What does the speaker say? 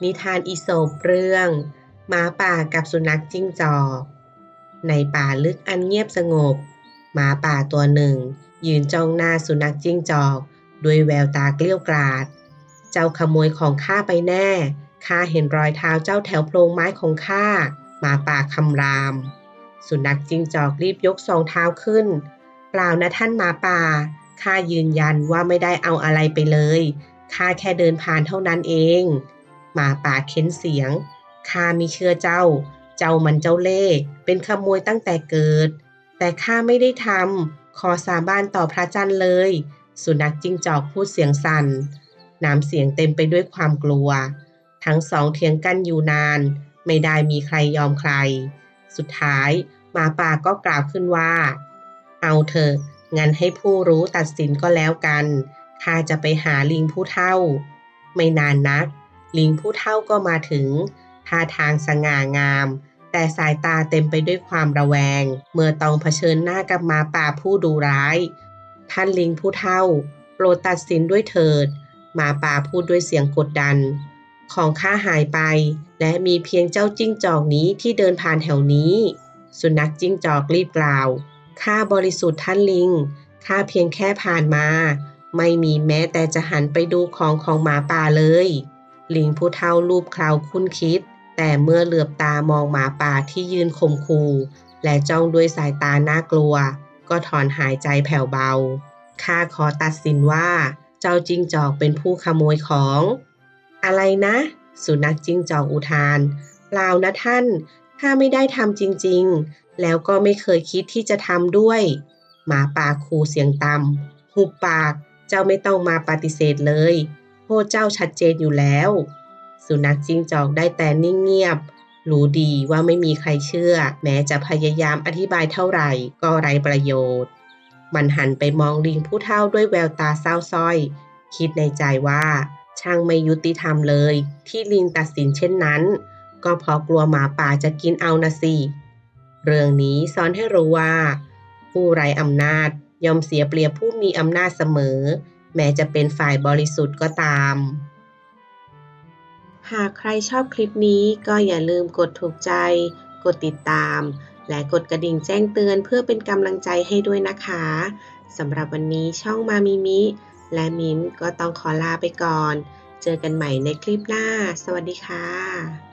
นิทานอีโสปเรื่องหมาป่ากับสุนัขจิ้งจอกในป่าลึกอันเงียบสงบหมาป่าตัวหนึ่งยืนจ้องหน้าสุนัขจิ้งจอกด้วยแววตาเกลี้ยวกราดเจ้าขโมยของข้าไปแน่ข้าเห็นรอยเท้าเจ้าแถวโพรงไม้ของข้าหมาป่าคำรามสุนัขจิ้งจอกรีบยกสองเท้าขึ้นเปล่านะท่านหมาป่าข้ายืนยันว่าไม่ได้เอาอะไรไปเลยข้าแค่เดินผ่านเท่านั้นเองหมาป่าเค้นเสียงข้ามิเชื่อเจ้ามันเจ้าเล่ห์เป็นขโมยตั้งแต่เกิดแต่ข้าไม่ได้ทำขอสาบานต่อพระจันทร์เลยสุนัขจิ้งจอกพูดเสียงสั่นน้ำเสียงเต็มไปด้วยความกลัวทั้งสองเถียงกันอยู่นานไม่ได้มีใครยอมใครสุดท้ายหมาป่าก็กล่าวขึ้นว่าเอาเถอะงั้นให้ผู้รู้ตัดสินก็แล้วกันข้าจะไปหาลิงผู้เฒ่าไม่นานนักลิงผู้เฒ่าก็มาถึงท่าทางสง่างามแต่สายตาเต็มไปด้วยความระแวงเมื่อต้องเผชิญหน้ากับหมาป่าผู้ดุร้ายท่านลิงผู้เฒ่าโปรดตัดสินด้วยเถิดหมาป่าพูดด้วยเสียงกดดันของข้าหายไปและมีเพียงเจ้าจิ้งจอกนี้ที่เดินผ่านแถวนี้สุนัขจิ้งจอกรีบกล่าวข้าบริสุทธิ์ท่านลิงข้าเพียงแค่ผ่านมาไม่มีแม้แต่จะหันไปดูของหมาป่าเลยลิงผู้เฒ่าลูบเคราคุ้นคิดแต่เมื่อเหลือบตามองหมาป่าที่ยืนข่มขู่และจ้องด้วยสายตาน่ากลัวก็ถอนหายใจแผ่วเบาข้าขอตัดสินว่าเจ้าจิ้งจอกเป็นผู้ขโมยของอะไรนะสุนัขจิ้งจอกอุทานเปล่านะท่านข้าไม่ได้ทำจริงๆแล้วก็ไม่เคยคิดที่จะทำด้วยหมาป่าขู่เสียงต่ำหุบปากเจ้าไม่ต้องมาปฏิเสธเลยโทษเจ้าชัดเจนอยู่แล้วสุนัขจิ้งจอกได้แต่นิ่งเงียบรู้ดีว่าไม่มีใครเชื่อแม้จะพยายามอธิบายเท่าไหร่ก็ไร้ประโยชน์มันหันไปมองลิงผู้เฒ่าด้วยแววตาเศร้าส้อยคิดในใจว่าช่างไม่ยุติธรรมเลยที่ลิงตัดสินเช่นนั้นก็เพราะกลัวหมาป่าจะกินเอานะสิเรื่องนี้สอนให้รู้ว่าผู้ไร้อำนาจย่อมเสียเปรียบผู้มีอำนาจเสมอแม้จะเป็นฝ่ายบริสุทธิ์ก็ตามหากใครชอบคลิปนี้ก็อย่าลืมกดถูกใจกดติดตามและกดกระดิ่งแจ้งเตือนเพื่อเป็นกำลังใจให้ด้วยนะคะสำหรับวันนี้ช่องมามิมิและมิ้นก็ต้องขอลาไปก่อนเจอกันใหม่ในคลิปหน้าสวัสดีค่ะ